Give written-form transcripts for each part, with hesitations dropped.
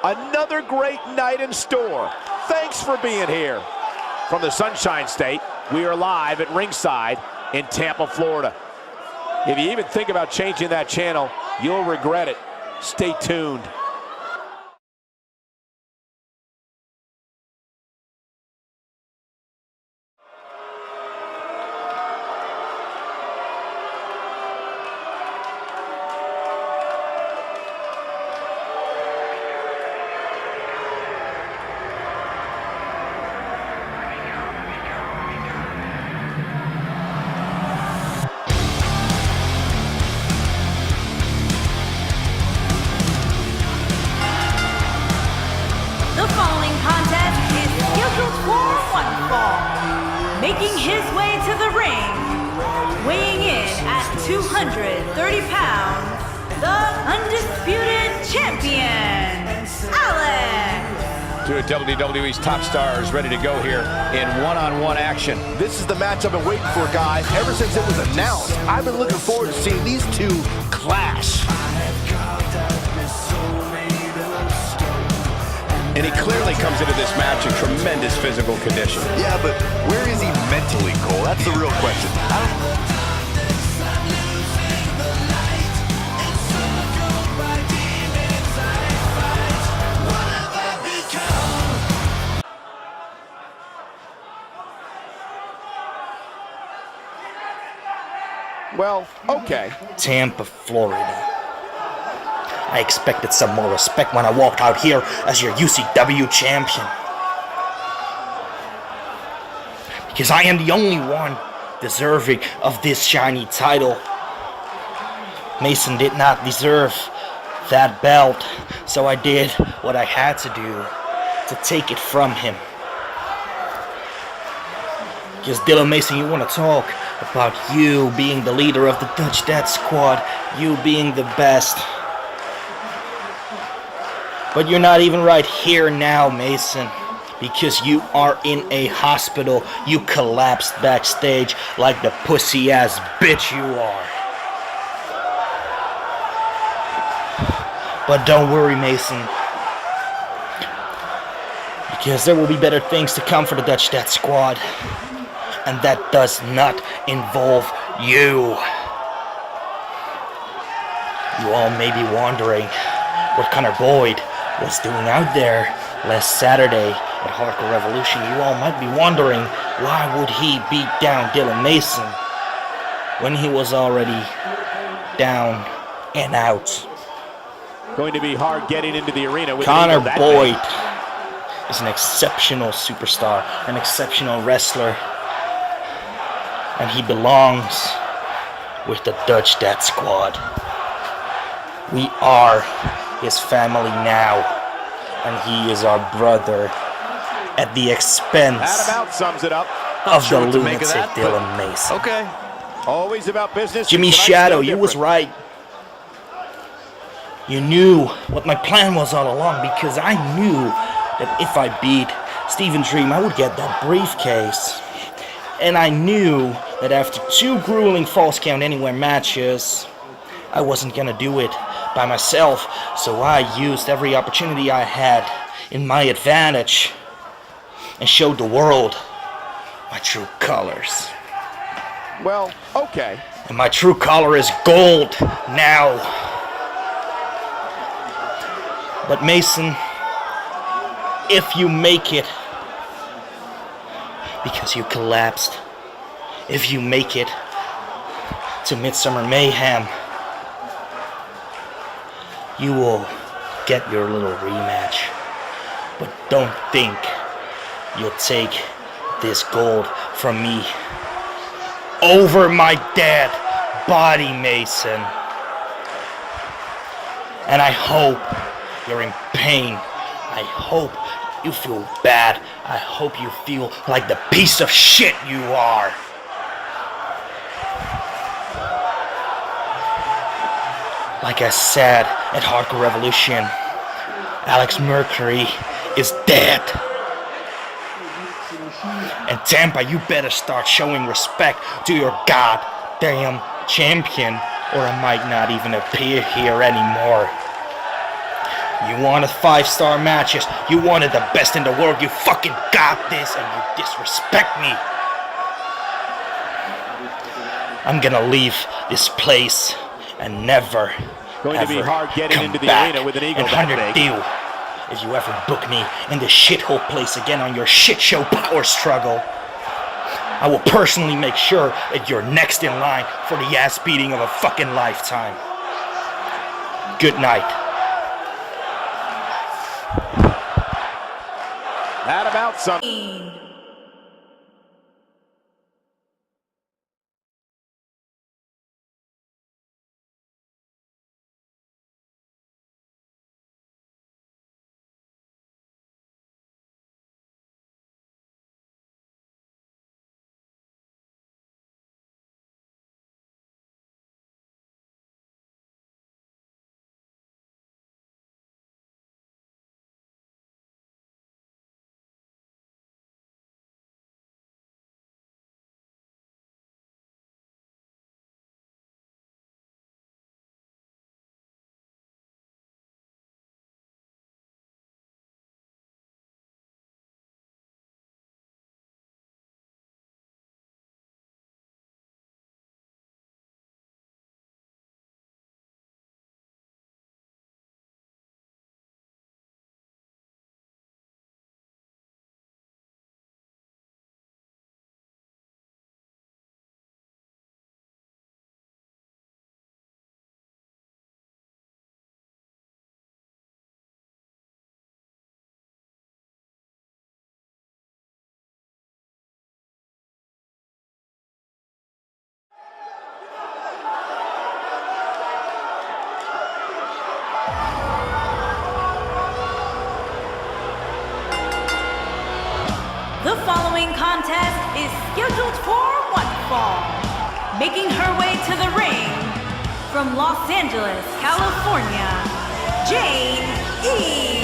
Another great night in store. Thanks for being here. From the Sunshine State, we are live at ringside in Tampa, Florida. If you even think about changing that channel, you'll regret it. Stay tuned. Making his way to the ring, weighing in at 230 pounds, the undisputed champion, Alex! Two of WWE's top stars ready to go here in one-on-one action. This is the match I've been waiting for, guys. Ever since it was announced, I've been looking forward to seeing these two clash. And he clearly comes into this match in tremendous physical condition. Yeah, but where is he mentally, Cole? That's the real question. Well, okay. Tampa, Florida. I expected some more respect when I walked out here as your UCW champion. Because I am the only one deserving of this shiny title. Mason did not deserve that belt, so I did what I had to do to take it from him. Because Dylan Mason, you want to talk about you being the leader of the Dutch Death Squad, you being the best. But you're not even right here now, Mason, because you are in a hospital. You collapsed backstage like the pussy-ass bitch you are. But don't worry, Mason, because there will be better things to come for the Dutch Death Squad, and that does not involve you. You all may be wondering what Connor Boyd was doing out there last Saturday at Hardcore Revolution. You all might be wondering, why would he beat down Dylan Mason when he was already down and out? Going to be hard getting into the arena with Connor Boyd is an exceptional superstar, an exceptional wrestler, and he belongs with the Dutch Death Squad. We are his family now, and he is our brother at the expense that about sums it up. of the lunatic Dylan Mason. Okay. Always about business. Jimmy Shadow, you was right. You knew what my plan was all along, because I knew that if I beat Steven Dream, I would get that briefcase. And I knew that after 2 grueling Falls Count Anywhere matches, I wasn't gonna do it by myself, so I used every opportunity I had in my advantage and showed the world my true colors. Well, okay. And my true color is gold now. But Mason, if you make it, because you collapsed, if you make it to Midsummer Mayhem, you will get your little rematch. But don't think you'll take this gold from me over my dead body, Mason. And I hope you're in pain. I hope you feel bad. I hope you feel like the piece of shit you are. Like I said at Hardcore Revolution, Alex Mercury is dead. And Tampa, you better start showing respect to your goddamn champion, or I might not even appear here anymore. You wanted 5-star matches. You wanted the best in the world. You fucking got this, and you disrespect me. I'm gonna leave this place and never, Going to be hard getting into the arena with an eagle that big. Deal. If you ever book me in this shithole place again on your shit show Power Struggle, I will personally make sure that you're next in line for the ass beating of a fucking lifetime. Good night. That about something. The following contest is scheduled for one fall. Making her way to the ring from Los Angeles, California, Jane E.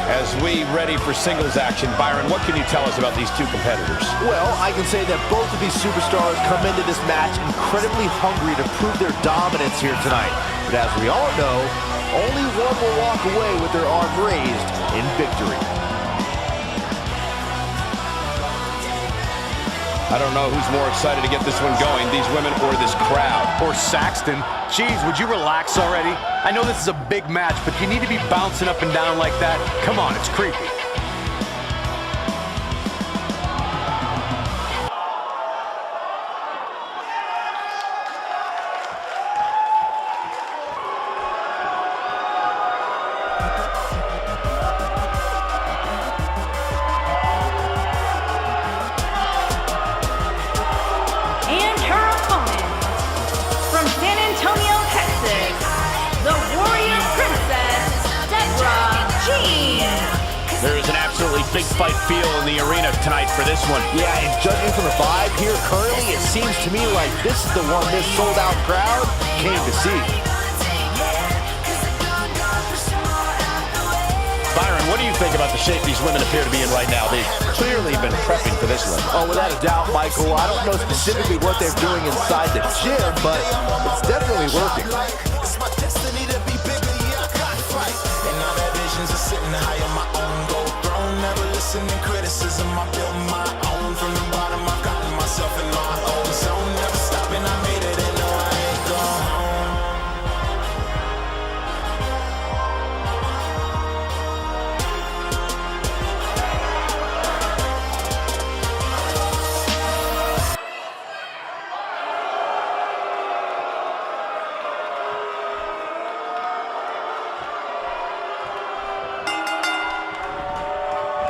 As we ready for singles action, Byron, what can you tell us about these two competitors? Well, I can say that both of these superstars come into this match incredibly hungry to prove their dominance here tonight. But as we all know, only one will walk away with their arm raised in victory. I don't know who's more excited to get this one going, these women or this crowd. Or Saxton. Jeez, would you relax already? I know this is a big match, but you need to be bouncing up and down like that. Come on, it's creepy. There is an absolutely big fight feel in the arena tonight for this one. Yeah, and judging from the vibe here currently, it seems to me like this is the one this sold-out crowd came to see. Byron, what do you think about the shape these women appear to be in right now? They've clearly been prepping for this one. Oh, without a doubt, Michael. I don't know specifically what they're doing inside the gym, but it's definitely working. Listening criticism, I built my own from the bottom. I've gotten myself in my own zone. Never stopping, I made it, and no, I ain't gone home.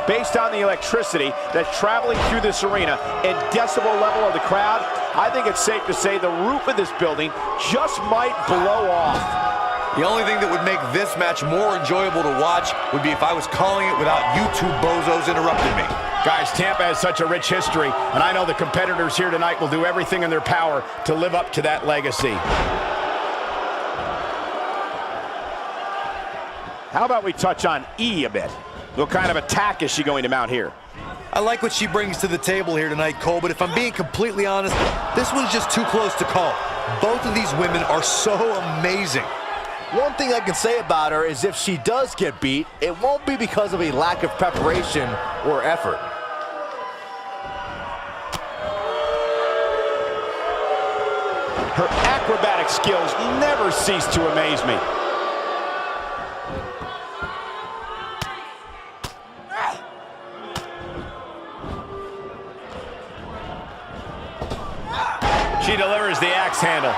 Based on the electricity that's traveling through this arena and decibel level of the crowd, I think it's safe to say the roof of this building just might blow off. The only thing that would make this match more enjoyable to watch would be if I was calling it without you two bozos interrupting me. Guys, Tampa has such a rich history, and I know the competitors here tonight will do everything in their power to live up to that legacy. How about we touch on E a bit? What kind of attack is she going to mount here? I like what she brings to the table here tonight, Cole, but if I'm being completely honest, this one's just too close to call. Both of these women are so amazing. One thing I can say about her is if she does get beat, it won't be because of a lack of preparation or effort. Her acrobatic skills never cease to amaze me. She delivers the axe handle.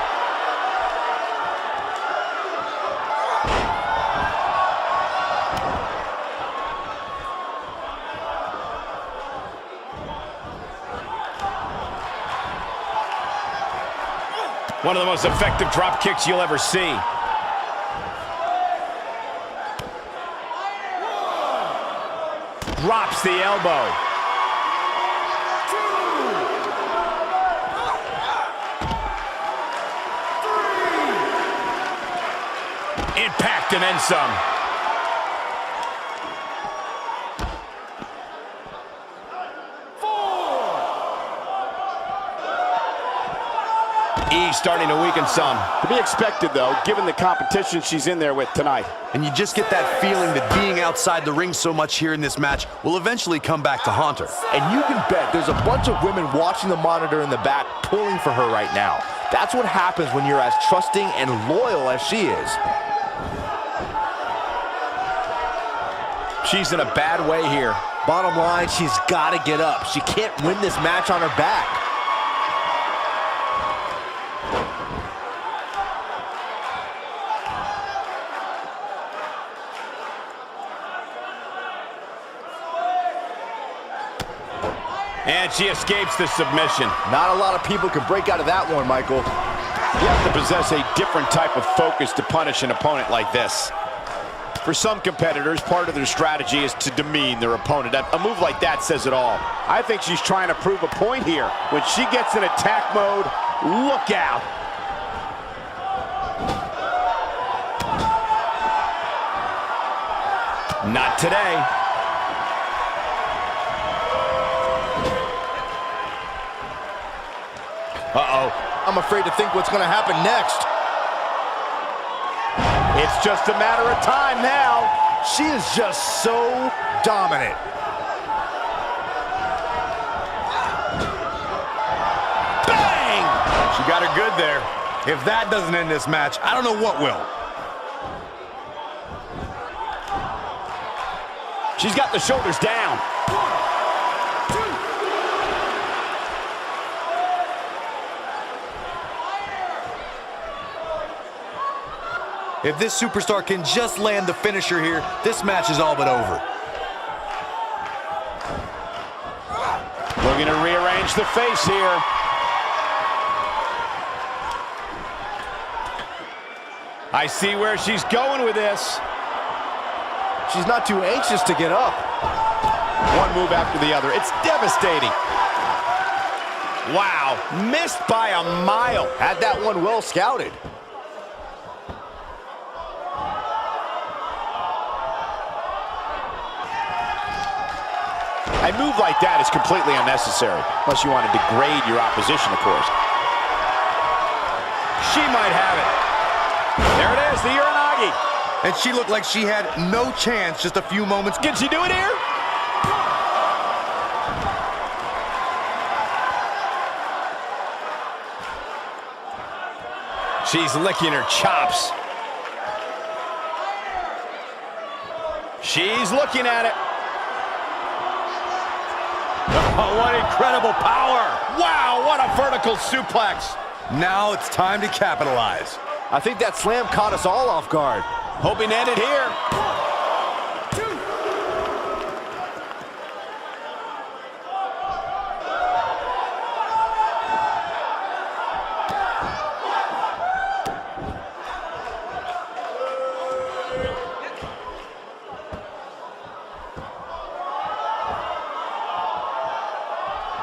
One of the most effective drop kicks you'll ever see. Drops the elbow. Impact and then some. E's starting to weaken some. To be expected, though, given the competition she's in there with tonight. And you just get that feeling that being outside the ring so much here in this match will eventually come back to haunt her. And you can bet there's a bunch of women watching the monitor in the back pulling for her right now. That's what happens when you're as trusting and loyal as she is. She's in a bad way here. Bottom line, she's got to get up. She can't win this match on her back. And she escapes the submission. Not a lot of people can break out of that one, Michael. You have to possess a different type of focus to punish an opponent like this. For some competitors, part of their strategy is to demean their opponent. A move like that says it all. I think she's trying to prove a point here. When she gets in attack mode, look out. Not today. Uh-oh. I'm afraid to think what's going to happen next. It's just a matter of time now. She is just so dominant. Bang! She got her good there. If that doesn't end this match, I don't know what will. She's got the shoulders down. If this superstar can just land the finisher here, this match is all but over. Looking to rearrange the face here. I see where she's going with this. She's not too anxious to get up. One move after the other. It's devastating. Wow, missed by a mile. Had that one well scouted. A move like that is completely unnecessary, unless you want to degrade your opposition, of course. She might have it. There it is, the Uranagi. And she looked like she had no chance just a few moments. Can she do it here? She's licking her chops. She's looking at it. Oh, what incredible power. Wow, what a vertical suplex. Now it's time to capitalize. I think that slam caught us all off guard. Hoping to end it here.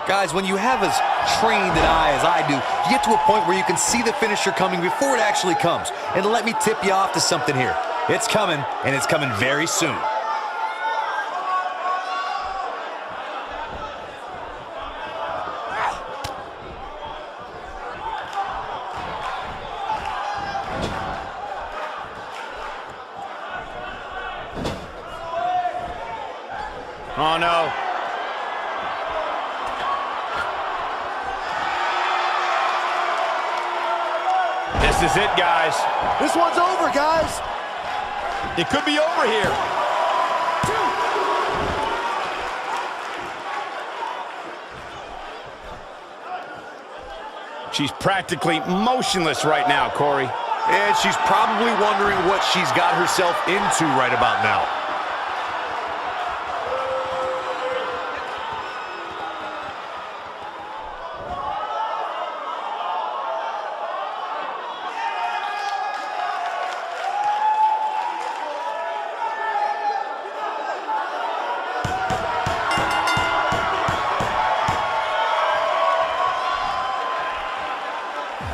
Guys, when you have as trained an eye as I do, you get to a point where you can see the finisher coming before it actually comes. And let me tip you off to something here. It's coming, and it's coming very soon. Oh, no. This is it, guys. This one's over, guys. It could be over here. She's practically motionless right now, Corey. And she's probably wondering what she's got herself into right about now.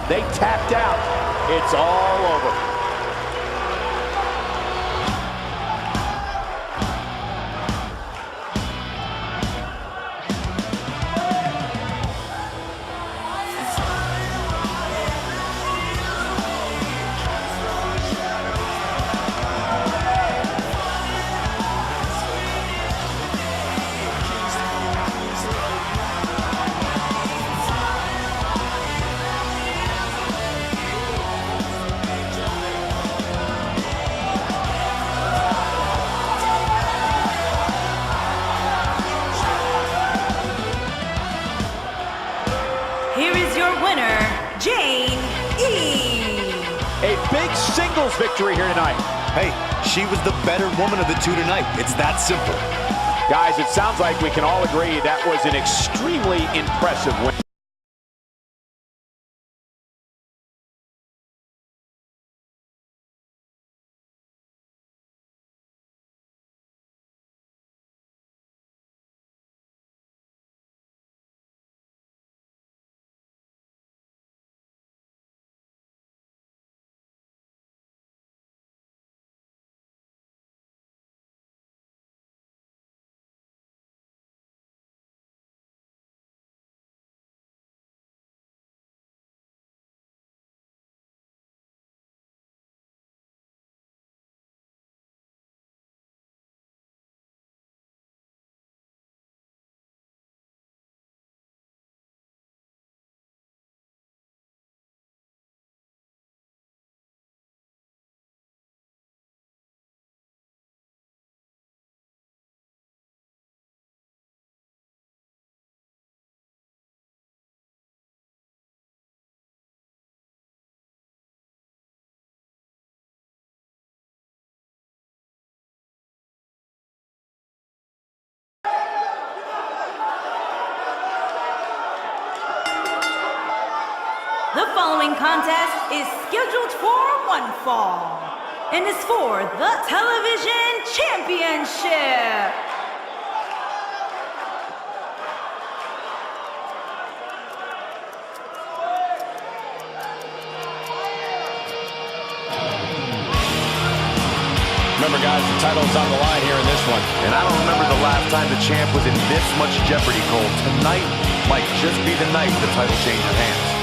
They tapped out. It's all over. A big singles victory here tonight. Hey, she was the better woman of the two tonight. It's that simple. Guys, it sounds like we can all agree that was an extremely impressive win. The following contest is scheduled for one fall and is for the Television Championship. Remember, guys, the title's on the line here in this one. And I don't remember the last time the champ was in this much jeopardy, Cole. Tonight might just be the night the title changes hands.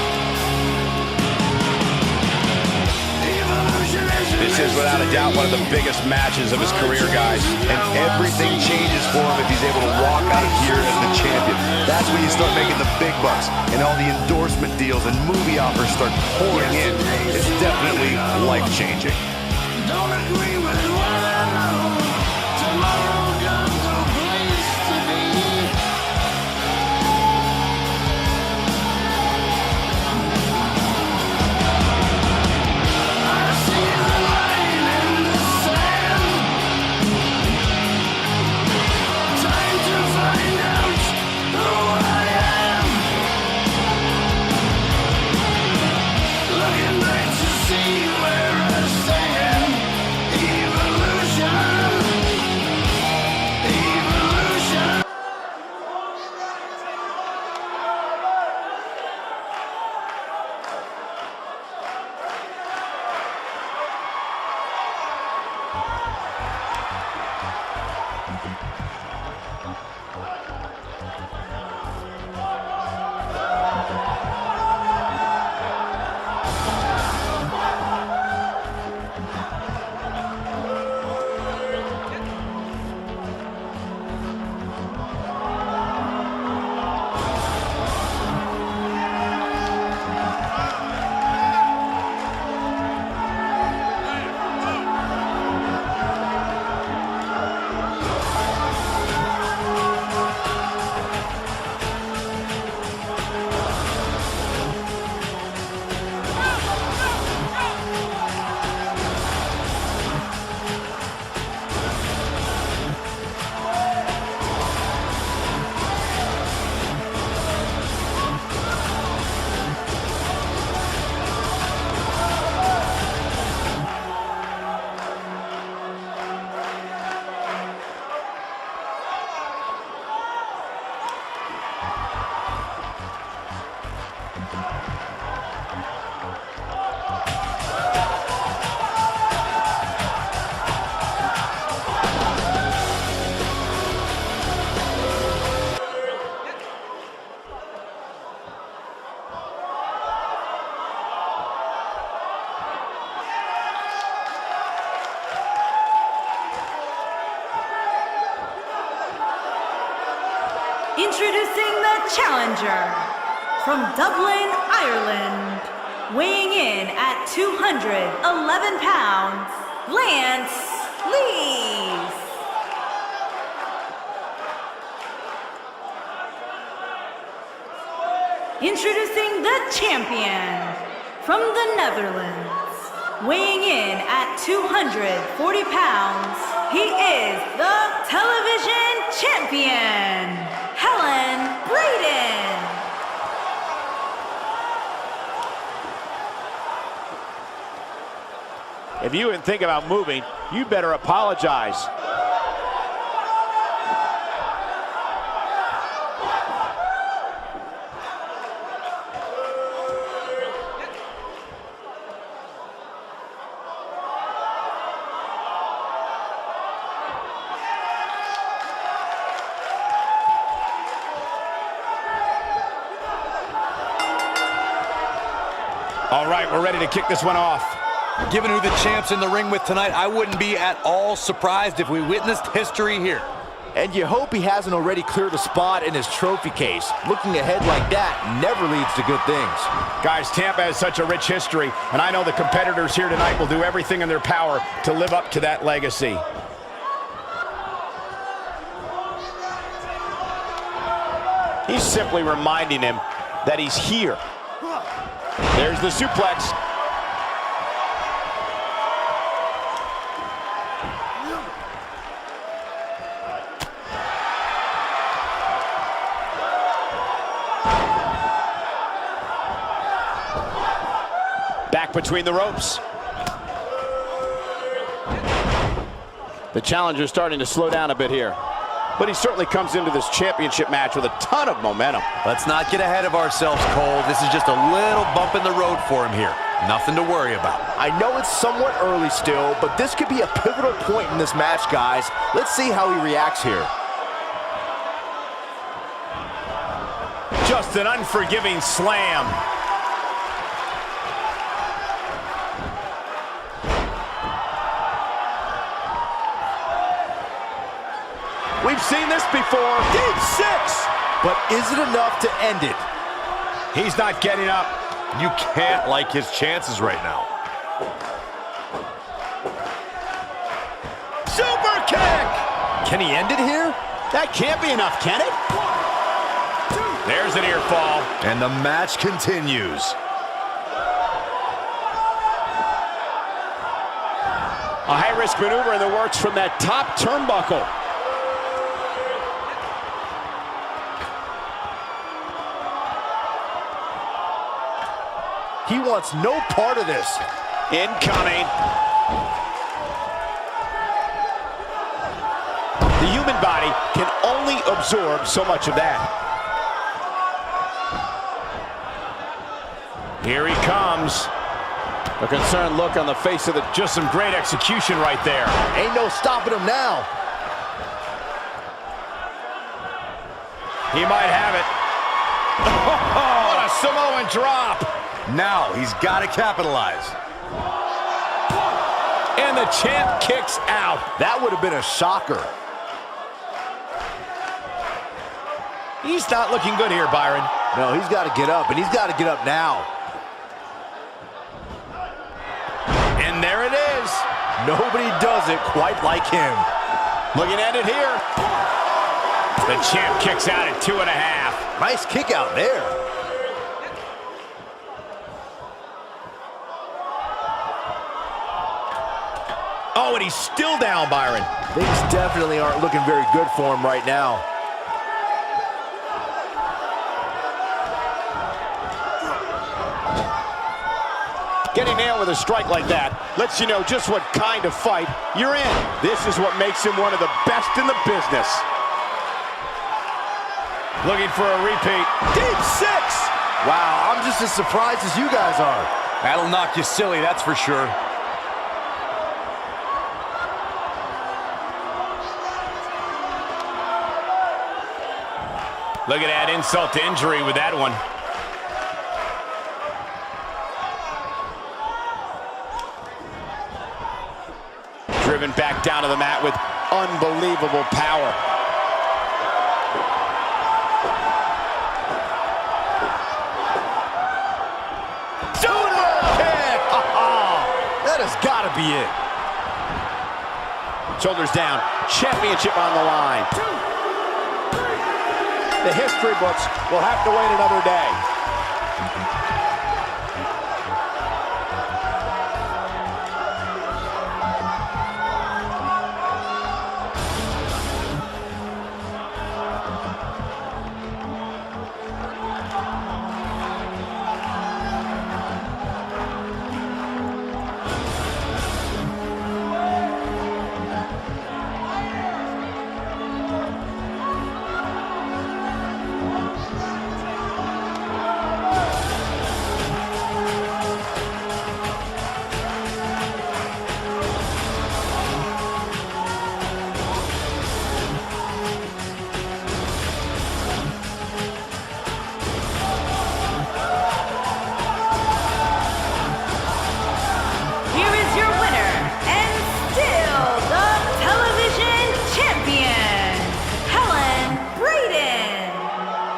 This is, without a doubt, one of the biggest matches of his career, guys. And everything changes for him if he's able to walk out of here as the champion. That's when you start making the big bucks, and all the endorsement deals and movie offers start pouring in. It's definitely life-changing. Don't agree with what I know. Tomorrow comes a place to be. I see the line in the sand. Time to find out who I am. Looking back to see where I stand. Introducing the challenger from Dublin, Ireland, weighing in at 211 pounds, Lance Lees. Introducing the champion from the Netherlands, weighing in at 240 pounds, he is the television champion, Helen Braden. If you didn't think about moving, you better apologize. All right, we're ready to kick this one off. Given who the champ's in the ring with tonight, I wouldn't be at all surprised if we witnessed history here. And you hope he hasn't already cleared a spot in his trophy case. Looking ahead like that never leads to good things. Guys, Tampa has such a rich history, and I know the competitors here tonight will do everything in their power to live up to that legacy. He's simply reminding him that he's here. There's the suplex. Back between the ropes. The challenger's starting to slow down a bit here, but he certainly comes into this championship match with a ton of momentum. Let's not get ahead of ourselves, Cole. This is just a little bump in the road for him here. Nothing to worry about. I know it's somewhat early still, but this could be a pivotal point in this match, guys. Let's see how he reacts here. Just an unforgiving slam. We've seen this before. Deep six. But is it enough to end it? He's not getting up. You can't like his chances right now. Super kick. Can he end it here? That can't be enough, can it? There's an ear fall. And the match continues. A high-risk maneuver in the works from that top turnbuckle. He wants no part of this. Incoming. The human body can only absorb so much of that. Here he comes. A concerned look on the face of just some great execution right there. Ain't no stopping him now. He might have it. What a Samoan drop. Now he's got to capitalize. And the champ kicks out. That would have been a shocker. He's not looking good here, Byron. No, he's got to get up, and he's got to get up now. And there it is. Nobody does it quite like him. Looking at it here. The champ kicks out at 2.5. Nice kick out there. Oh, and he's still down, Byron. Things definitely aren't looking very good for him right now. Getting nailed with a strike like that lets you know just what kind of fight you're in. This is what makes him one of the best in the business. Looking for a repeat. Deep six! Wow, I'm just as surprised as you guys are. That'll knock you silly, that's for sure. Look at that insult to injury with that one. Driven back down to the mat with unbelievable power. might be it. Shoulders down, championship on the line. The history books will have to wait another day.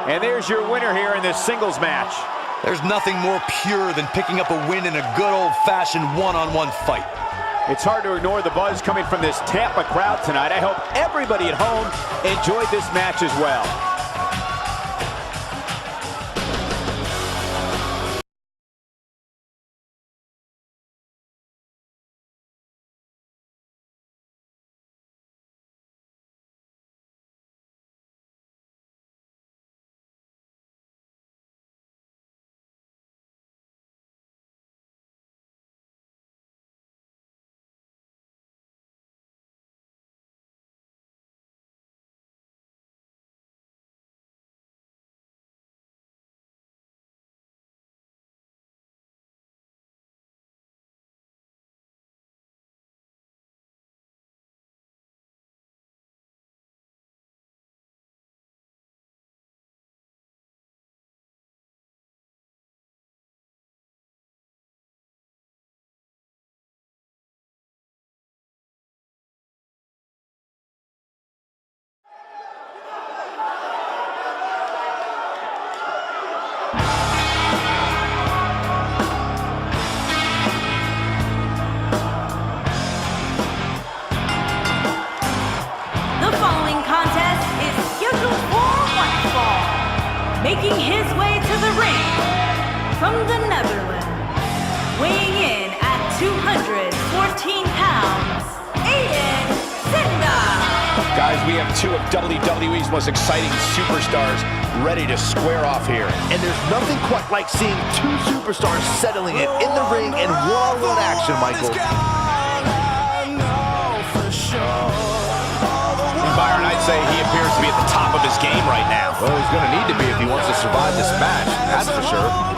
And there's your winner here in this singles match. There's nothing more pure than picking up a win in a good old-fashioned one-on-one fight. It's hard to ignore the buzz coming from this Tampa crowd tonight. I hope everybody at home enjoyed this match as well. Making his way to the ring from the Netherlands, weighing in at 214 pounds, Aiden Zinda. Guys, we have two of WWE's most exciting superstars ready to square off here. And there's nothing quite like seeing two superstars settling it in the ring in one-on-one action, Michael. Byron, I'd say he appears to be at the top of his game right now. Well, he's going to need to be if he wants to survive this match, that's for sure.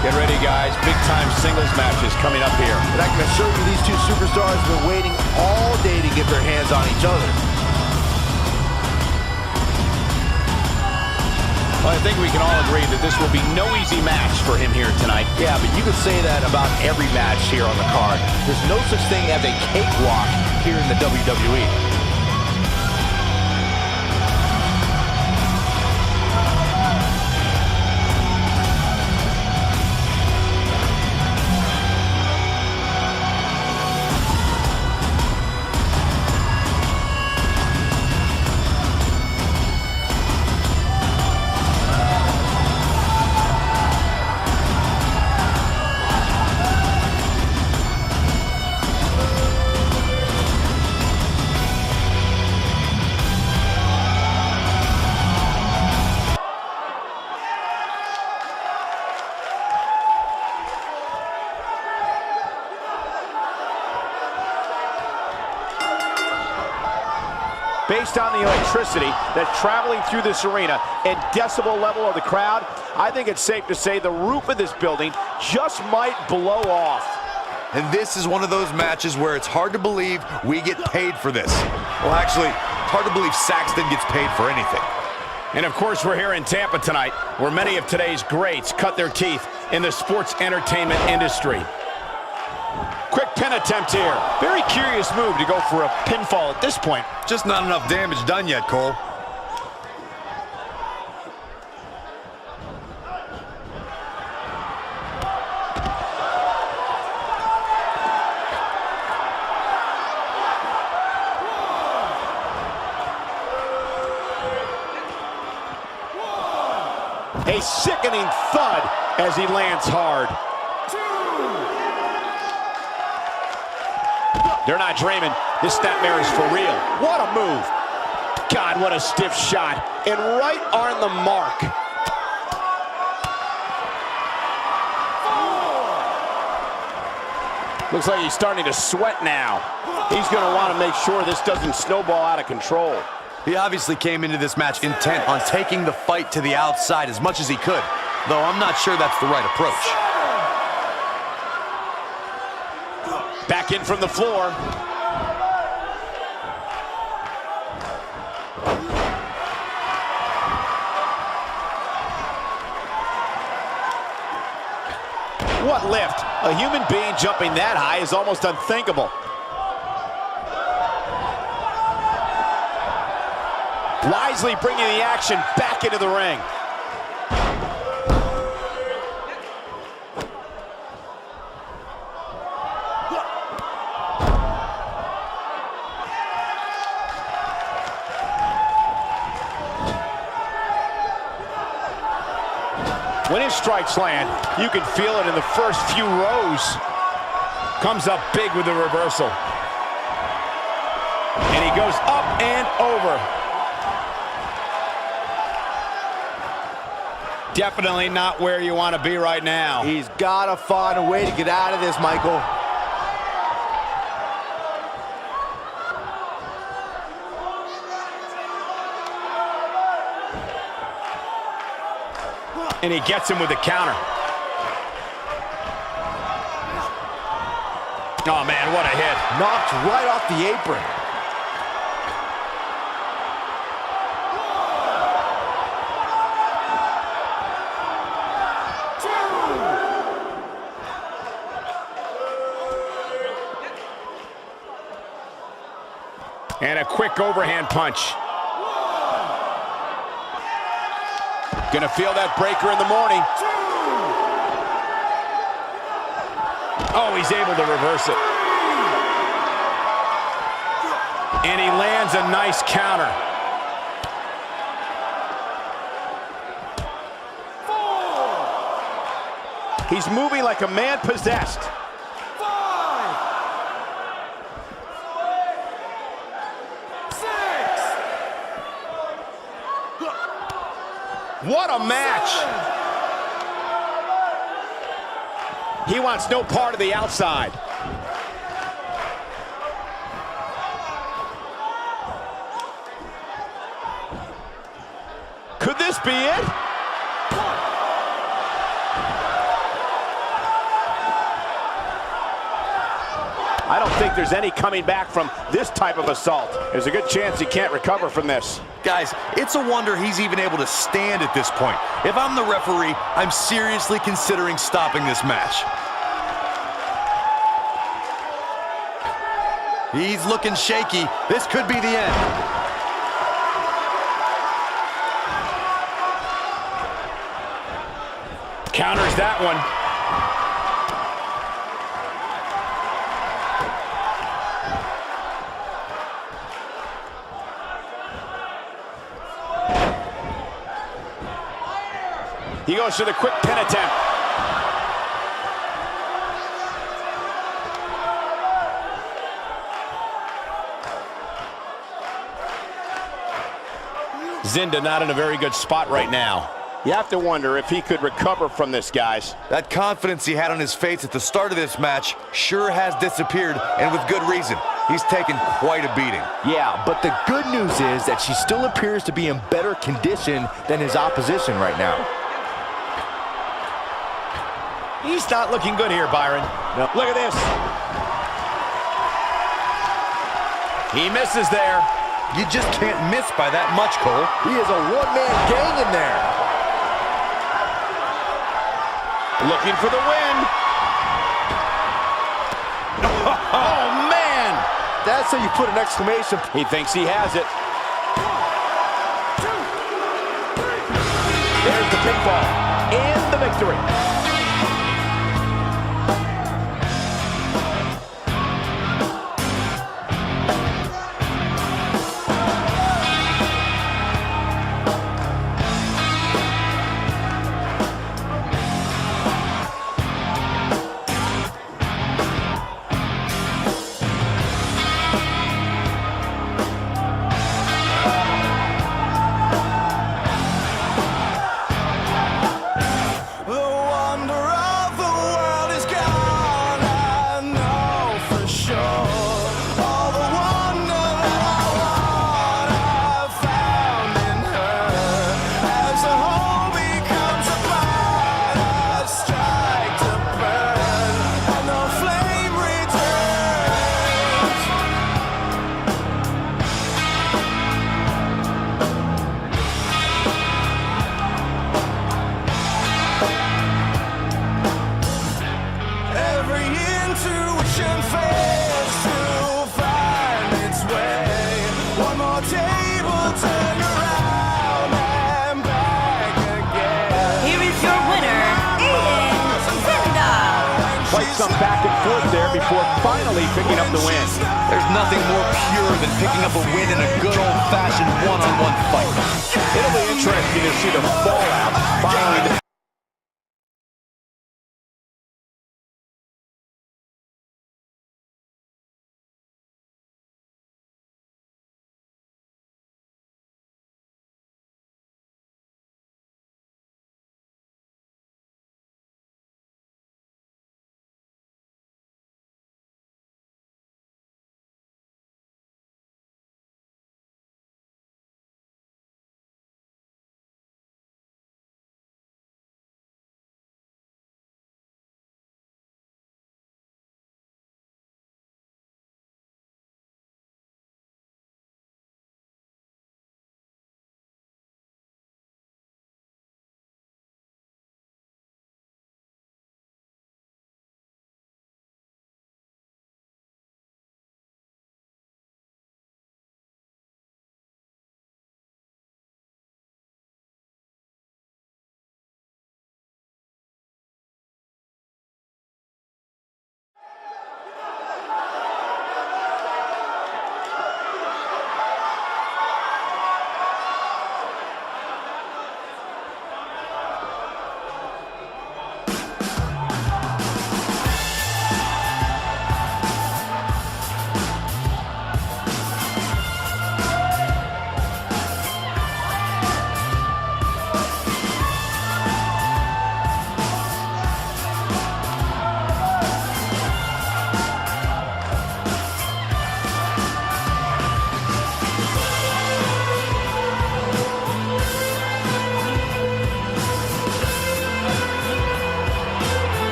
Get ready, guys. Big-time singles matches coming up here. And I can assure you these two superstars have been waiting all day to get their hands on each other. Well, I think we can all agree that this will be no easy match for him here tonight. Yeah, but you could say that about every match here on the card. There's no such thing as a cakewalk here in the WWE. Based on the electricity that's traveling through this arena and decibel level of the crowd, I think it's safe to say the roof of this building just might blow off. And this is one of those matches where it's hard to believe we get paid for this. Well, actually, hard to believe Saxton gets paid for anything. And of course, we're here in Tampa tonight, where many of today's greats cut their teeth in the sports entertainment industry. Quick pin attempt here. Very curious move to go for a pinfall at this point. Just not enough damage done yet, Cole. A sickening thud as he lands hard. They're not dreaming. This snapmare is for real. What a move. God, what a stiff shot. And right on the mark. Looks like he's starting to sweat now. He's going to want to make sure this doesn't snowball out of control. He obviously came into this match intent on taking the fight to the outside as much as he could, though I'm not sure that's the right approach. Back in from the floor. What lift? A human being jumping that high is almost unthinkable. Wisely bringing the action back into the ring. When his strikes land, you can feel it in the first few rows. Comes up big with the reversal. And he goes up and over. Definitely not where you want to be right now. He's got to find a way to get out of this, Michael. And he gets him with a counter. Oh, man, what a hit. Knocked right off the apron. And a quick overhand punch. Gonna feel that breaker in the morning. Oh, he's able to reverse it. And he lands a nice counter. He's moving like a man possessed. What a match! He wants no part of the outside. Could this be it? I don't think there's any coming back from this type of assault. There's a good chance he can't recover from this. Guys, it's a wonder he's even able to stand at this point. If I'm the referee, I'm seriously considering stopping this match. He's looking shaky. This could be the end. Counters that one. He goes for the quick pin attempt. Zinda not in a very good spot right now. You have to wonder if he could recover from this, guys. That confidence he had on his face at the start of this match sure has disappeared, and with good reason. He's taken quite a beating. Yeah, but the good news is that she still appears to be in better condition than his opposition right now. He's not looking good here, Byron. No. Look at this. He misses there. You just can't miss by that much, Cole. He is a one-man gang in there. Looking for the win. Oh, man. That's how you put an exclamation. He thinks he has it. There's the pinfall and the victory. Some back and forth there before finally picking up the win. There's nothing more pure than picking up a win in a good old-fashioned one-on-one fight. It'll be interesting to see the fallout following the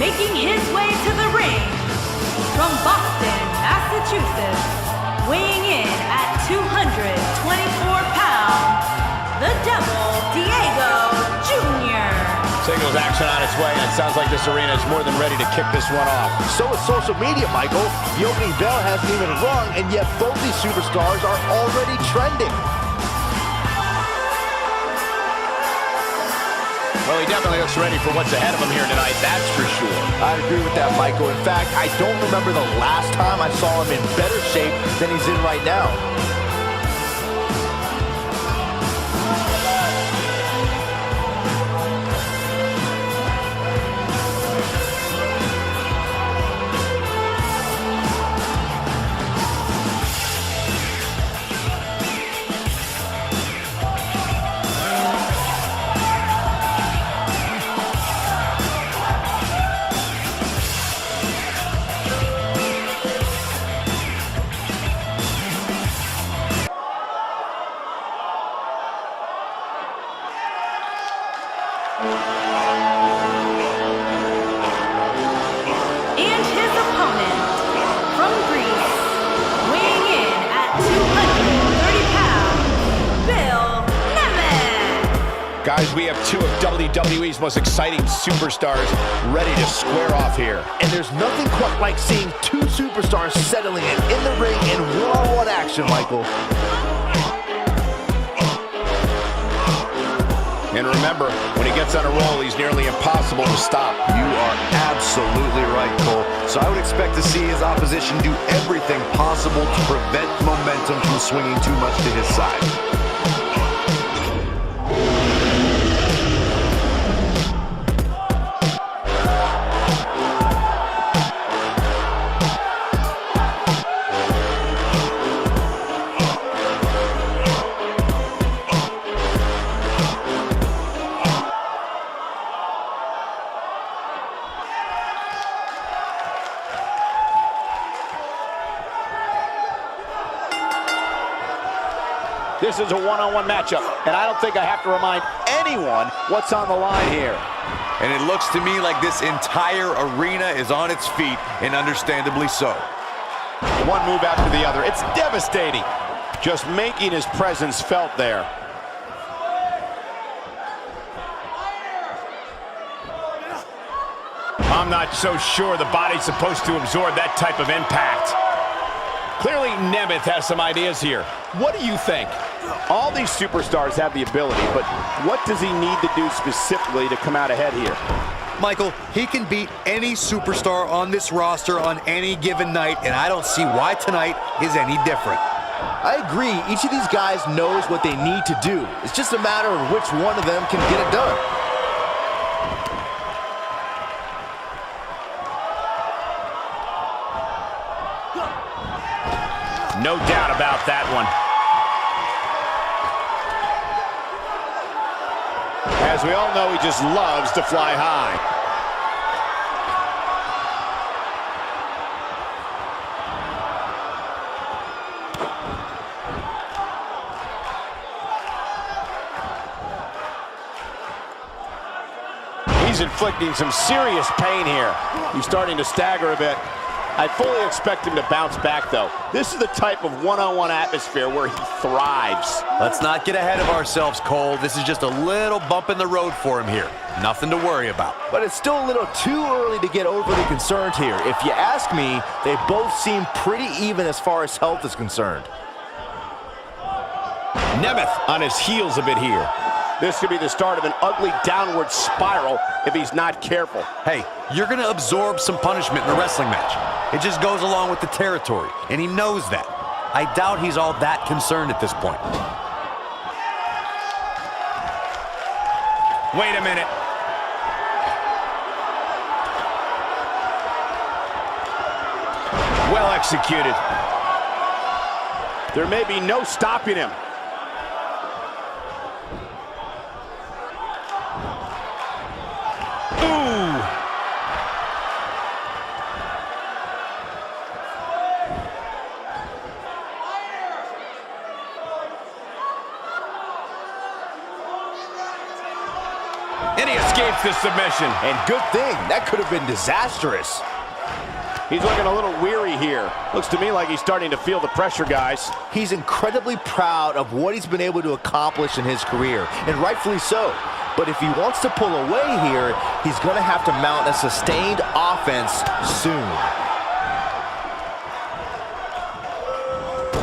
making his way to the ring from Boston, Massachusetts, weighing in at 224 pounds, the Devil, Diego Jr. Singles action on its way, and it sounds like this arena is more than ready to kick this one off. So is social media, Michael. The opening bell hasn't even rung, and yet both these superstars are already trending. Well, he definitely looks ready for what's ahead of him here tonight, that's for sure. I agree with that, Michael. In fact, I don't remember the last time I saw him in better shape than he's in right now. Guys, we have two of WWE's most exciting superstars ready to square off here. And there's nothing quite like seeing two superstars settling it in the ring in one-on-one action, Michael. And remember, when he gets on a roll, he's nearly impossible to stop. You are absolutely right, Cole. So I would expect to see his opposition do everything possible to prevent momentum from swinging too much to his side. This is a one-on-one matchup, and I don't think I have to remind anyone what's on the line here. And it looks to me like this entire arena is on its feet, and understandably so. One move after the other. It's devastating. Just making his presence felt there. I'm not so sure the body's supposed to absorb that type of impact. Clearly, Nemeth has some ideas here. What do you think? All these superstars have the ability, but what does he need to do specifically to come out ahead here? Michael, he can beat any superstar on this roster on any given night, and I don't see why tonight is any different. I agree. Each of these guys knows what they need to do. It's just a matter of which one of them can get it done. No doubt about that one. As we all know, he just loves to fly high. He's inflicting some serious pain here. He's starting to stagger a bit. I fully expect him to bounce back, though. This is the type of one-on-one atmosphere where he thrives. Let's not get ahead of ourselves, Cole. This is just a little bump in the road for him here. Nothing to worry about. But it's still a little too early to get overly concerned here. If you ask me, they both seem pretty even as far as health is concerned. Nemeth on his heels a bit here. This could be the start of an ugly downward spiral if he's not careful. Hey, you're going to absorb some punishment in a wrestling match. It just goes along with the territory, and he knows that. I doubt he's all that concerned at this point. Wait a minute. Well executed. There may be no stopping him. Ooh. And he escapes the submission. And good thing. That could have been disastrous. He's looking a little weary here. Looks to me like he's starting to feel the pressure, guys. He's incredibly proud of what he's been able to accomplish in his career, and rightfully so. But if he wants to pull away here, he's going to have to mount a sustained offense soon.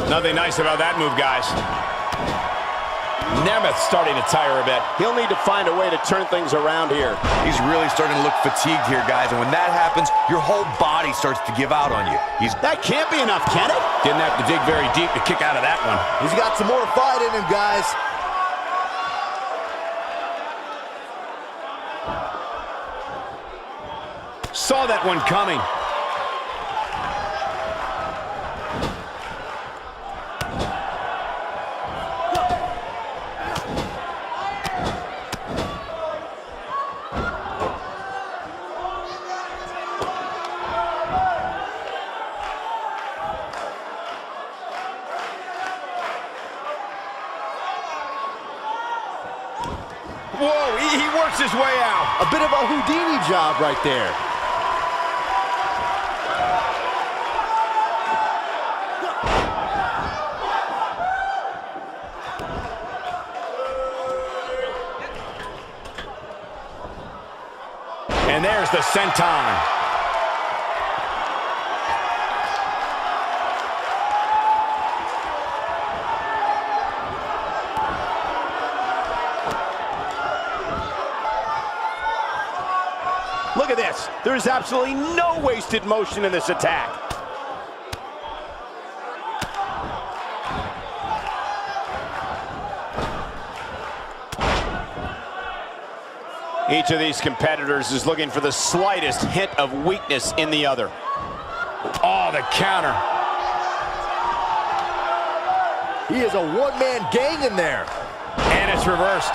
Nothing nice about that move, guys. Nemeth starting to tire a bit. He'll need to find a way to turn things around here. He's really starting to look fatigued here, guys, and when that happens, your whole body starts to give out on you. That can't be enough, can it? Didn't have to dig very deep to kick out of that one. He's got some more fight in him, guys. Saw that one coming. Whoa, he works his way out. A bit of a Houdini job right there. There's the senton. Look at this. There's absolutely no wasted motion in this attack. Each of these competitors is looking for the slightest hint of weakness in the other. Oh, the counter. He is a one-man gang in there. And it's reversed.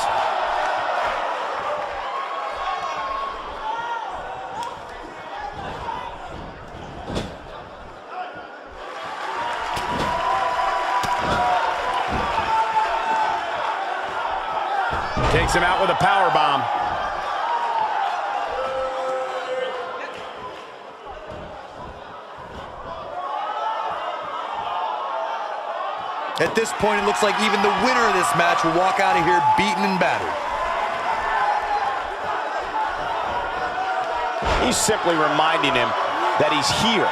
Takes him out with a power bomb. At this point, it looks like even the winner of this match will walk out of here beaten and battered. He's simply reminding him that he's here.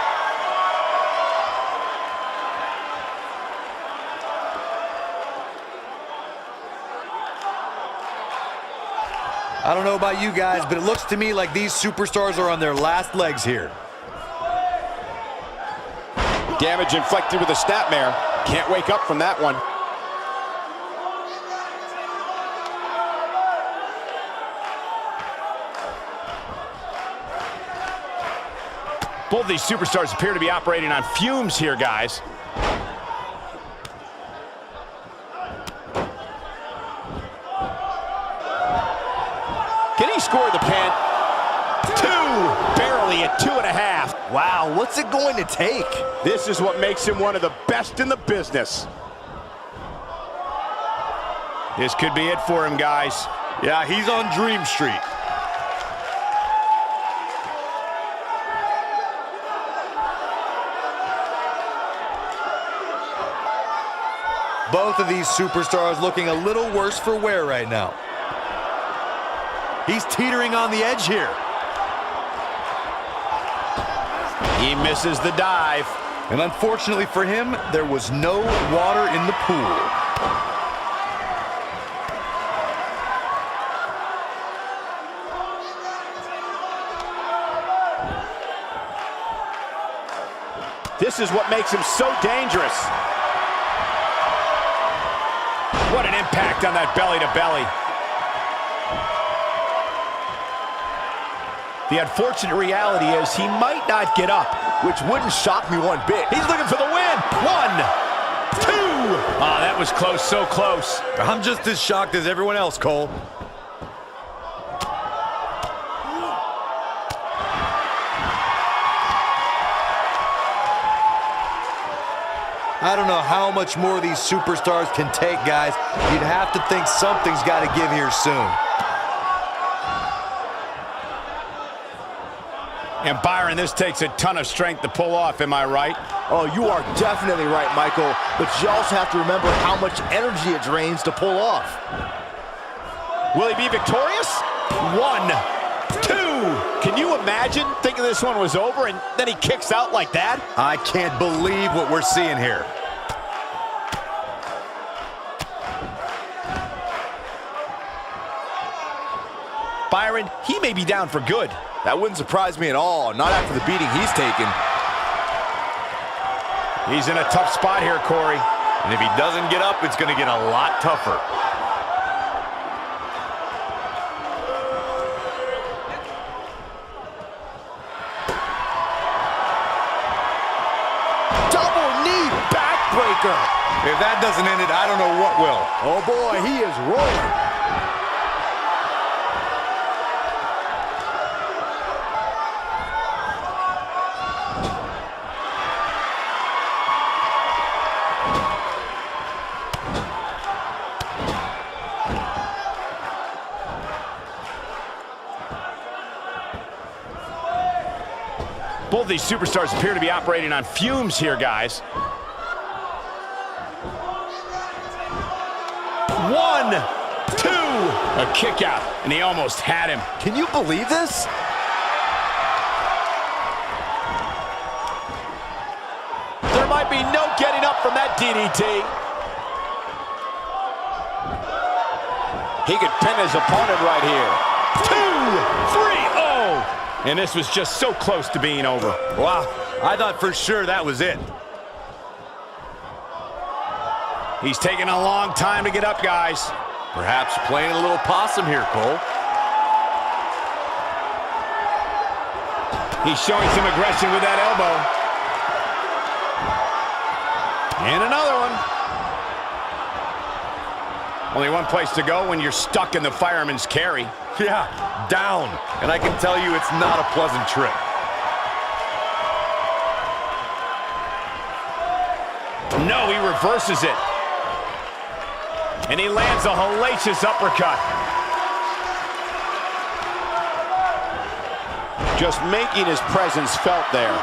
I don't know about you guys, but it looks to me like these superstars are on their last legs here. Damage inflicted with a snapmare. Can't wake up from that one. Both these superstars appear to be operating on fumes here, guys. Can he score the pin? Two! Barely at 2.5. Wow, what's it going to take? This is what makes him one of the best in the business. This could be it for him, guys. Yeah, he's on Dream Street. Both of these superstars looking a little worse for wear right now. He's teetering on the edge here. He misses the dive. And unfortunately for him, there was no water in the pool. This is what makes him so dangerous. What an impact on that belly-to-belly. The unfortunate reality is he might not get up, Which wouldn't shock me one bit. He's looking for the win. 1, 2. Oh, that was close, so close. I'm just as shocked as everyone else, Cole. I don't know how much more these superstars can take, guys. You'd have to think something's got to give here soon. And Byron, this takes a ton of strength to pull off, am I right? Oh, you are definitely right, Michael. But you also have to remember how much energy it drains to pull off. Will he be victorious? 1, 2. Can you imagine thinking this one was over and then he kicks out like that? I can't believe what we're seeing here. Byron, he may be down for good. That wouldn't surprise me at all, not after the beating he's taken. He's in a tough spot here, Corey. And if he doesn't get up, it's going to get a lot tougher. Double knee backbreaker. If that doesn't end it, I don't know what will. Oh boy, he is rolling. Both these superstars appear to be operating on fumes here, guys. 1, 2. A kick out, and he almost had him. Can you believe this? There'll be no getting up from that DDT. He could pin his opponent right here. 2, 3, oh! And this was just so close to being over. Wow, I thought for sure that was it. He's taking a long time to get up, guys. Perhaps playing a little possum here, Cole. He's showing some aggression with that elbow. And another one. Only one place to go when you're stuck in the fireman's carry. Yeah, down. And I can tell you it's not a pleasant trip. No, he reverses it. And he lands a hellacious uppercut. Just making his presence felt there.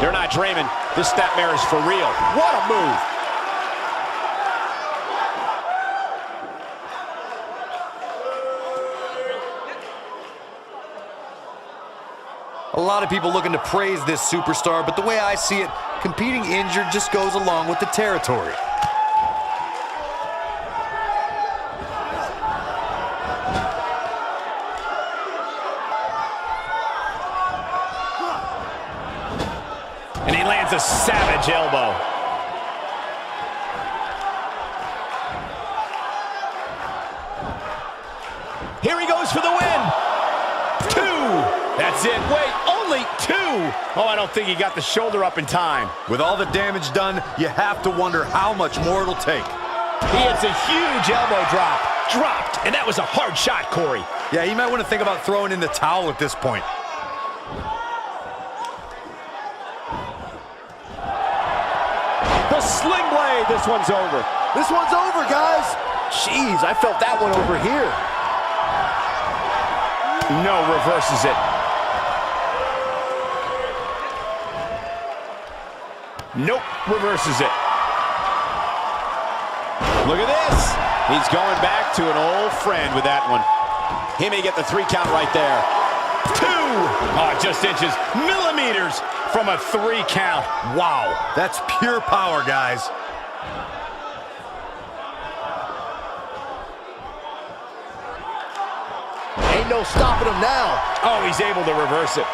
They're not dreaming. This snapmare is for real. What a move. A lot of people looking to praise this superstar, but the way I see it, competing injured just goes along with the territory. And he lands a savage elbow. Here he goes for the win. 2. That's it. Wait, only 2. Oh, I don't think he got the shoulder up in time. With all the damage done, you have to wonder how much more it'll take. He hits a huge elbow drop. Dropped, and that was a hard shot, Corey. Yeah, you might want to think about throwing in the towel at this point. The sling blade. This one's over. This one's over, guys. Jeez, I felt that one over here. No, reverses it. Nope, reverses it. Look at this. He's going back to an old friend with that one. He may get the 3 count right there. 2. Oh, just inches, millimeters from a 3 count. Wow. That's pure power, guys. Ain't no stopping him now. Oh, he's able to reverse it.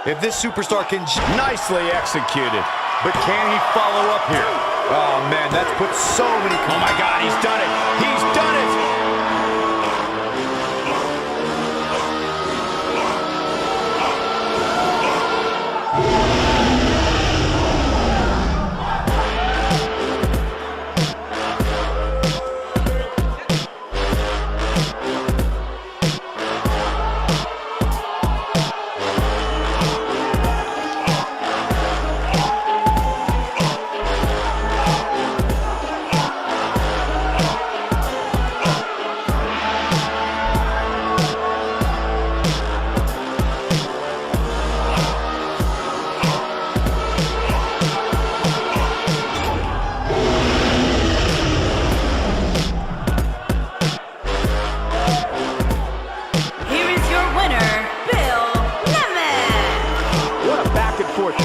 If this superstar can... Nicely executed. But can he follow up here? Oh, man, that's put so many... Oh, my God, he's done it. He's done it.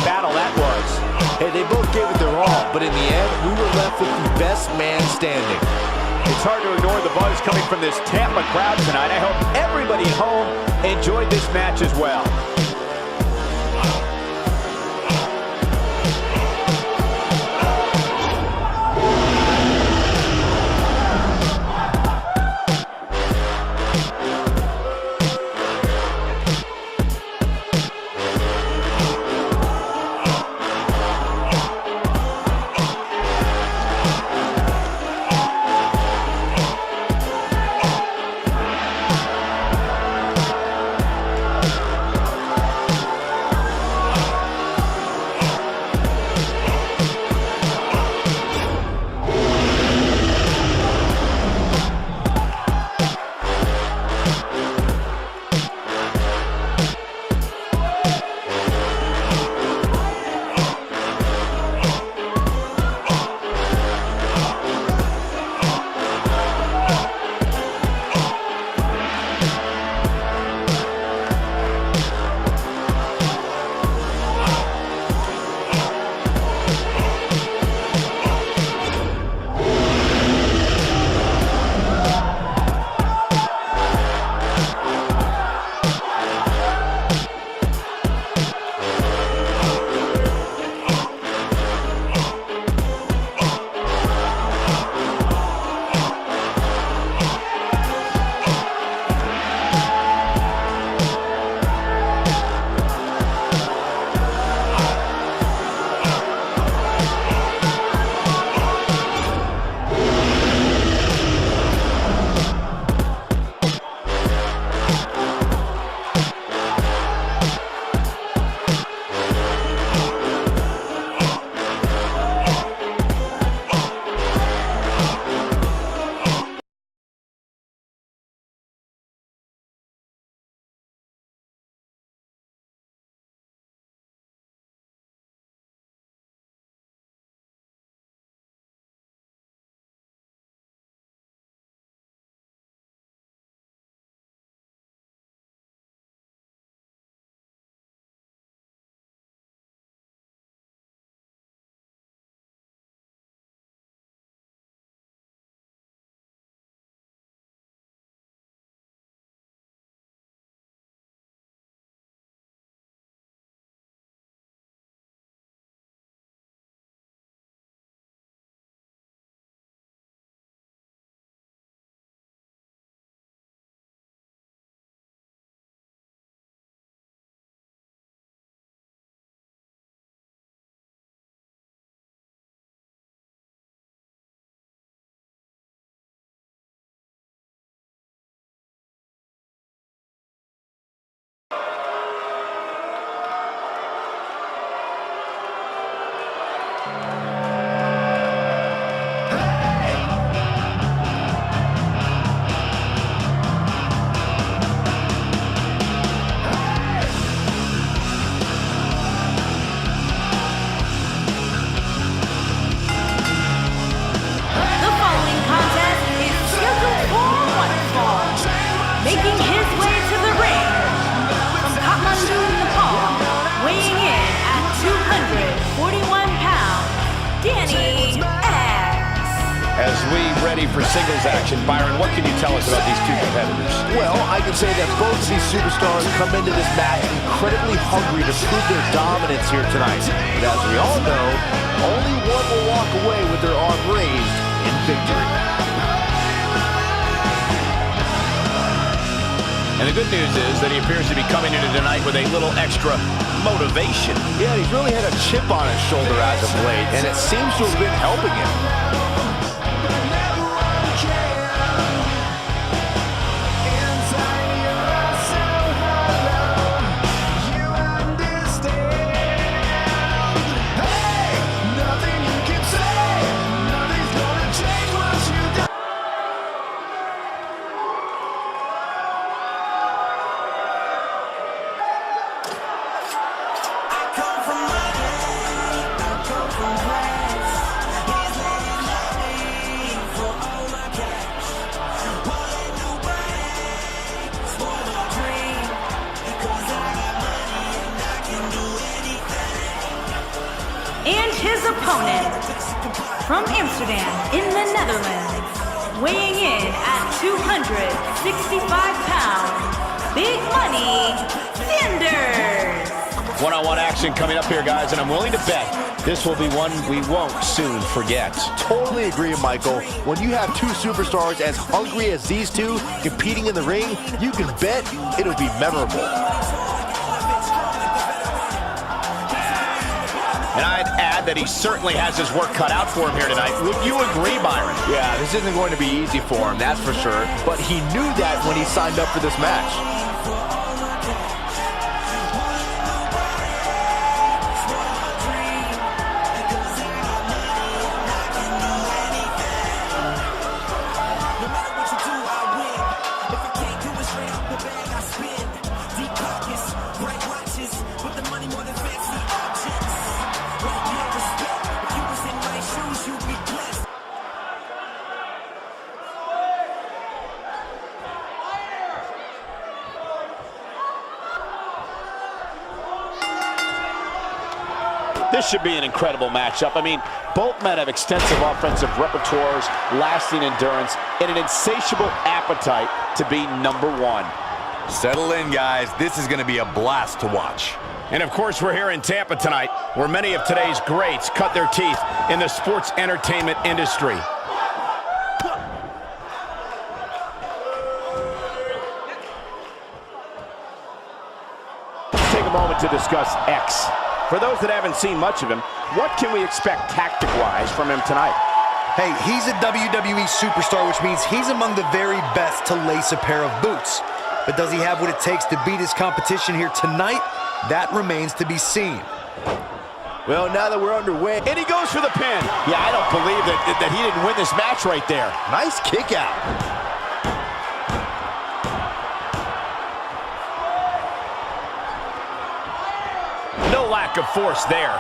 Battle that was. Hey, they both gave it their all, but in the end, we were left with the best man standing. It's hard to ignore the buzz coming from this Tampa crowd tonight. I hope everybody at home enjoyed this match as well. As we ready for singles action, Byron, what can you tell us about these two competitors? Well, I can say that both of these superstars come into this match incredibly hungry to prove their dominance here tonight. But as we all know, only one will walk away with their arm raised in victory. And the good news is that he appears to be coming into tonight with a little extra motivation. Yeah, he's really had a chip on his shoulder as of late, and it seems to have been helping him. And his opponent, from Amsterdam in the Netherlands, weighing in at 265 pounds, Big Money Sanders. One-on-one action coming up here, guys, and I'm willing to bet this will be one we won't soon forget. Totally agree, Michael. When you have two superstars as hungry as these two competing in the ring, you can bet it'll be memorable. And I'd add that he certainly has his work cut out for him here tonight. Would you agree, Byron? Yeah, this isn't going to be easy for him, that's for sure. But he knew that when he signed up for this match. This should be an incredible matchup. I mean, both men have extensive offensive repertoires, lasting endurance, and an insatiable appetite to be number one. Settle in, guys. This is going to be a blast to watch. And of course, we're here in Tampa tonight, where many of today's greats cut their teeth in the sports entertainment industry. Let's take a moment to discuss X. For those that haven't seen much of him, what can we expect tactic-wise from him tonight? Hey, he's a WWE superstar, which means he's among the very best to lace a pair of boots. But does he have what it takes to beat his competition here tonight? That remains to be seen. Well, now that we're underway, And he goes for the pin. Yeah, I don't believe that he didn't win this match right there. nice kick out. No lack of force there.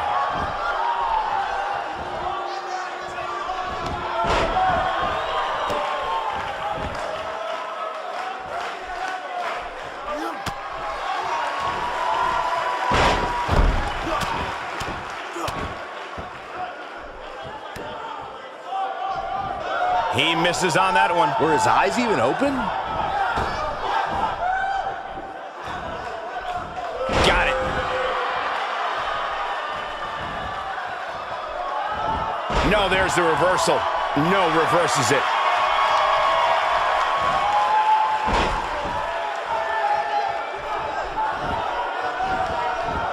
He misses on that one. Were his eyes even open? Got it. No, there's the reversal. No, reverses it.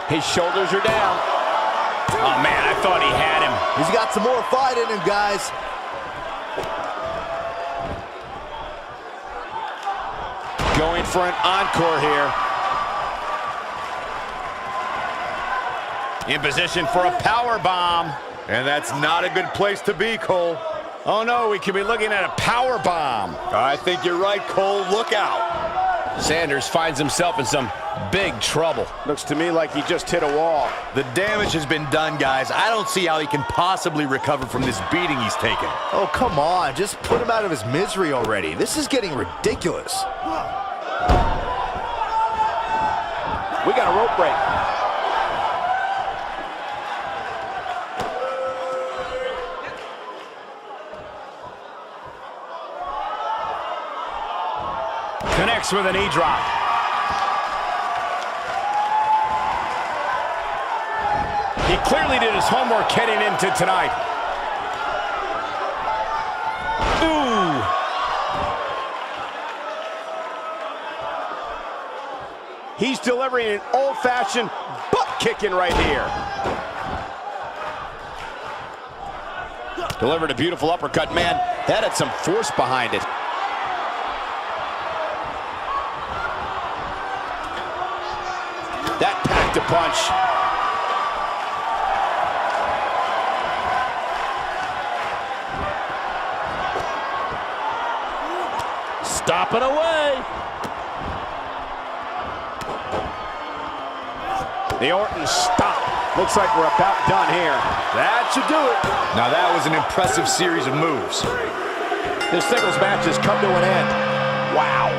His shoulders are down. Oh, man, I thought he had him. He's got some more fight in him, guys. Going for an encore here. In position for a power bomb. And that's not a good place to be, Cole. Oh, no, we could be looking at a power bomb. I think you're right, Cole. Look out. Sanders finds himself in some big trouble. Looks to me like he just hit a wall. The damage has been done, guys. I don't see how he can possibly recover from this beating he's taken. Oh, come on. Just put him out of his misery already. This is getting ridiculous. We got a rope break. connects with a knee drop. He clearly did his homework heading into tonight. Ooh. He's delivering an old-fashioned butt-kicking right here. Delivered a beautiful uppercut. Man, that had some force behind it. That packed a punch. Stopping away. The Orton stop. Looks like we're about done here. That should do it. Now that was an impressive series of moves. This singles match has come to an end. Wow.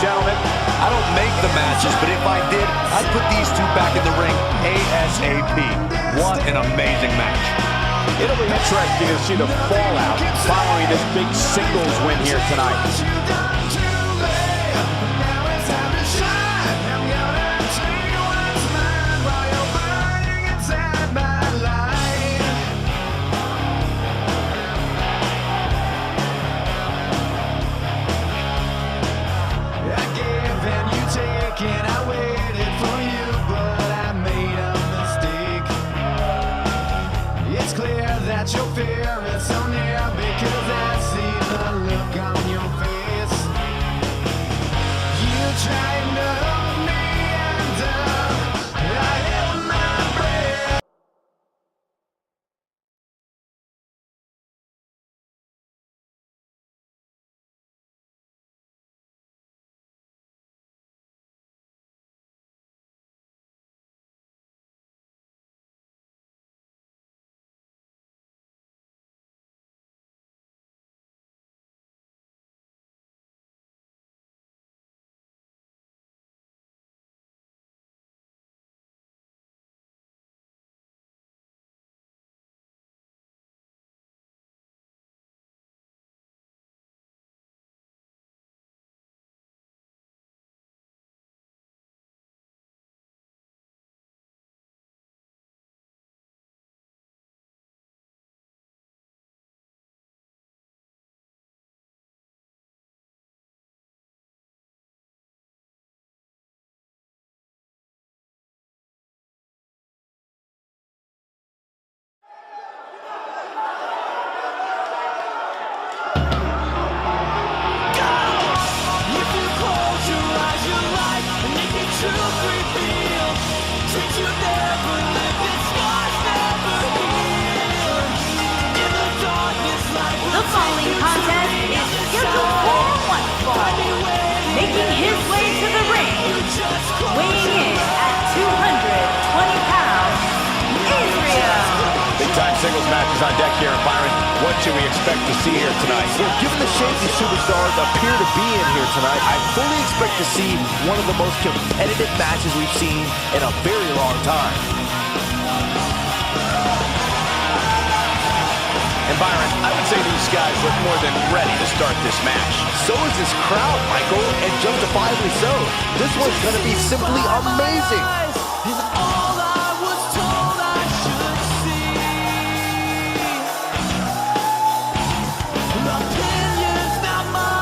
Gentlemen, I don't make the matches, but if I did, I'd put these two back in the ring ASAP. What an amazing match. It'll be interesting to see the fallout following this big singles win here tonight. And I waited for you, but I made a mistake. It's clear that your fear is so near because I see the look on your face. You tried to hold me under, I held my breath. The following contest is scheduled for one fall. Making his way to the ring, weighing in at 220 pounds, Israel. Big time singles matches on deck here. Byron, what should we expect to see here tonight? Well, given the shape these superstars appear to be in here tonight, I fully expect to see one of the most competitive matches we've seen in a very long time. And Byron, I would say these guys look more than ready to start this match. So is this crowd, Michael, and justifiably so. This one's going to be simply amazing. Opinions not mine.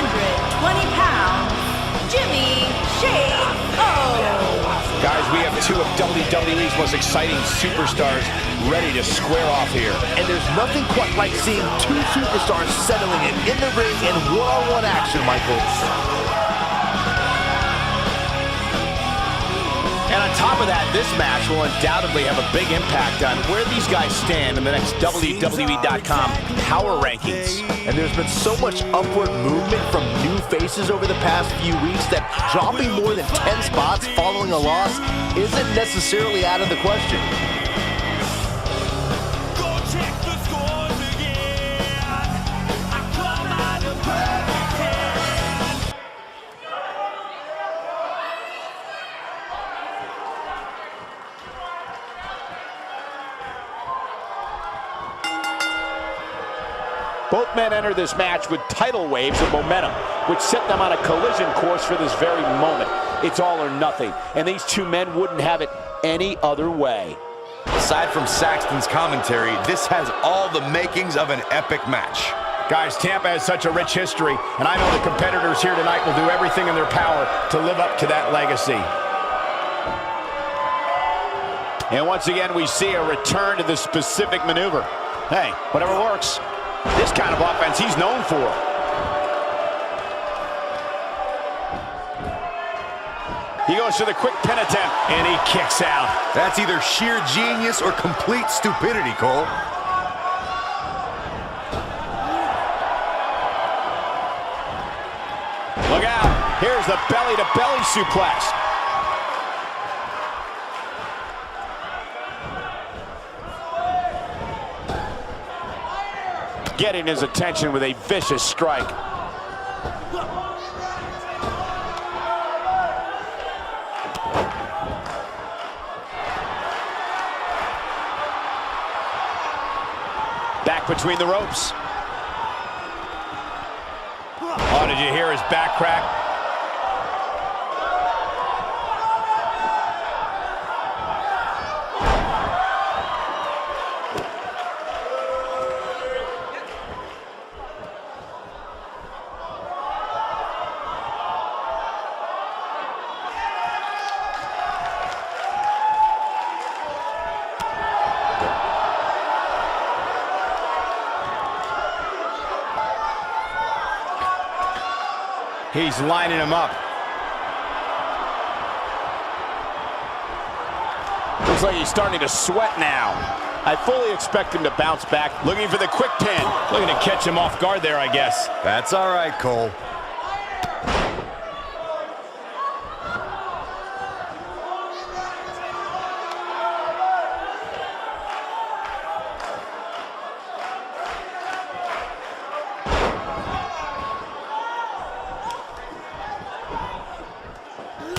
120 pounds, Jimmy Shade O. Guys, we have two of WWE's most exciting superstars ready to square off here. And there's nothing quite like seeing two superstars settling it in the ring in one-on-one action, Michael. And on top of that, this match will undoubtedly have a big impact on where these guys stand in the next WWE.com Power Rankings. And there's been so much upward movement from new faces over the past few weeks that dropping more than 10 spots following a loss isn't necessarily out of the question. Both men enter this match with tidal waves of momentum, which set them on a collision course for this very moment. It's all or nothing, and these two men wouldn't have it any other way. Aside from Saxton's commentary, this has all the makings of an epic match. Guys, Tampa has such a rich history, and I know the competitors here tonight will do everything in their power to live up to that legacy. And once again, we see a return to the specific maneuver. Hey, whatever works. This kind of offense he's known for. He goes for the quick pin attempt, and he kicks out. That's either sheer genius or complete stupidity, Cole. Look out. Here's the belly-to-belly suplex. Getting his attention with a vicious strike. Back between the ropes. Oh, did you hear his back crack? He's lining him up. Looks like he's starting to sweat now. I fully expect him to bounce back, looking for the quick pin. Looking to catch him off guard there, I guess. That's all right, Cole.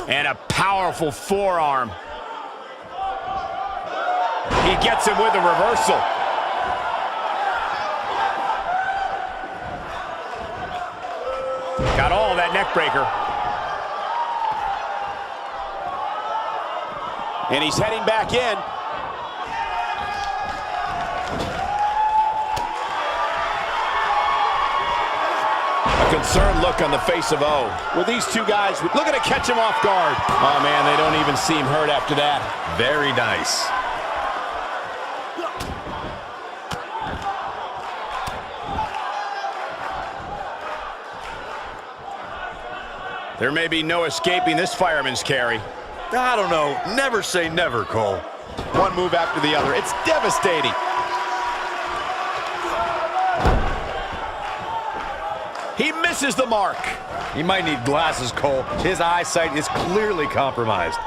And a powerful forearm. He gets him with a reversal. Got all of that neck breaker. And he's heading back in. A concerned look on the face of O. With these two guys looking to catch him off guard. Oh, man, they don't even seem hurt after that. Very nice. There may be no escaping this fireman's carry. I don't know. Never say never, Cole. One move after the other. It's devastating. He misses the mark. He might need glasses, Cole. His eyesight is clearly compromised.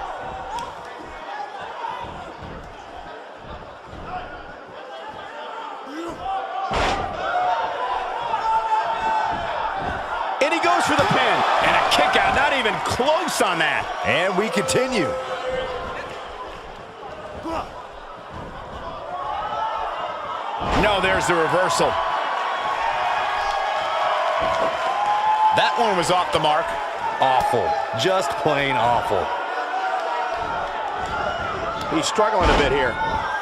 And he goes for the pin. And a kick out, not even close on that. And we continue. No, there's the reversal. That one was off the mark. Awful. Just plain awful. He's struggling a bit here.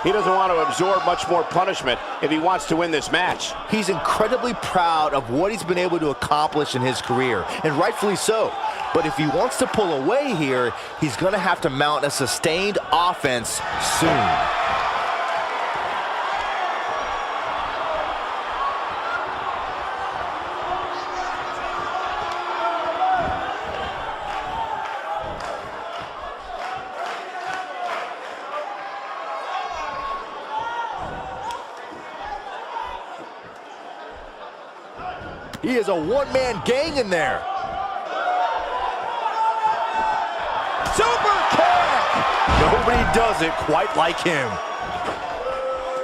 He doesn't want to absorb much more punishment if he wants to win this match. He's incredibly proud of what he's been able to accomplish in his career, and rightfully so. But if he wants to pull away here, he's going to have to mount a sustained offense soon. He is a one-man gang in there. Super kick! Nobody does it quite like him.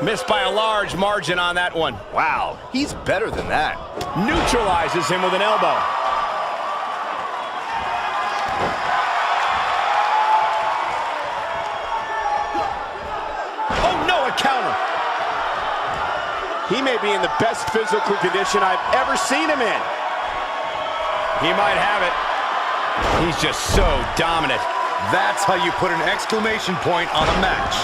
Missed by a large margin on that one. Wow, he's better than that. Neutralizes him with an elbow. Oh no, a counter. He may be in the best physical condition I've ever seen him in. He might have it. He's just so dominant. That's how you put an exclamation point on a match.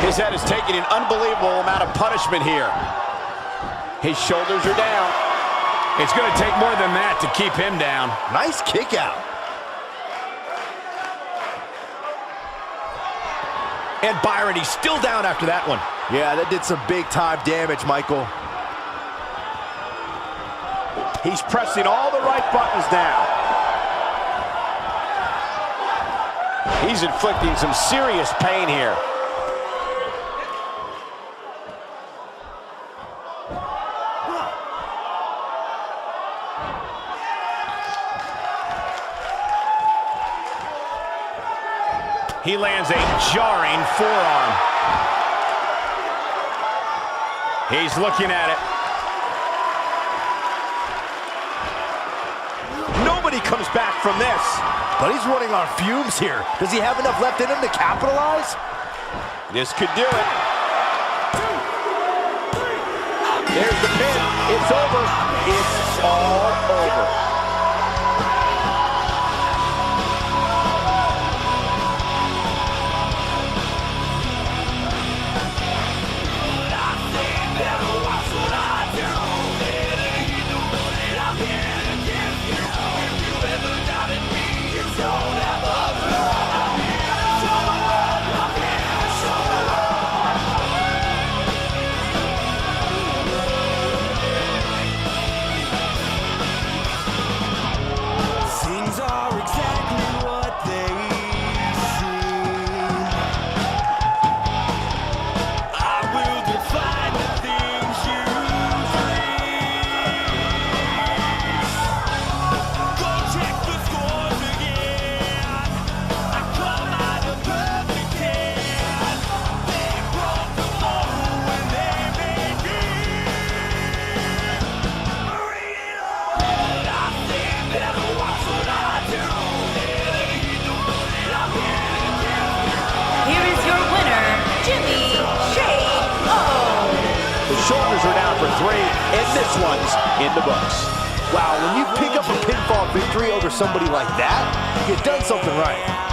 His head is taking an unbelievable amount of punishment here. His shoulders are down. It's going to take more than that to keep him down. Nice kick out. And Byron, he's still down after that one. Yeah, that did some big-time damage, Michael. He's pressing all the right buttons now. He's inflicting some serious pain here. He lands a jarring forearm. He's looking at it. Nobody comes back from this. But he's running on fumes here. Does he have enough left in him to capitalize? This could do it. There's the pin. It's over. It's all over. Shoulders are down for 3, and this one's in the books. Wow, when you pick up a pinfall victory over somebody like that, you've done something right.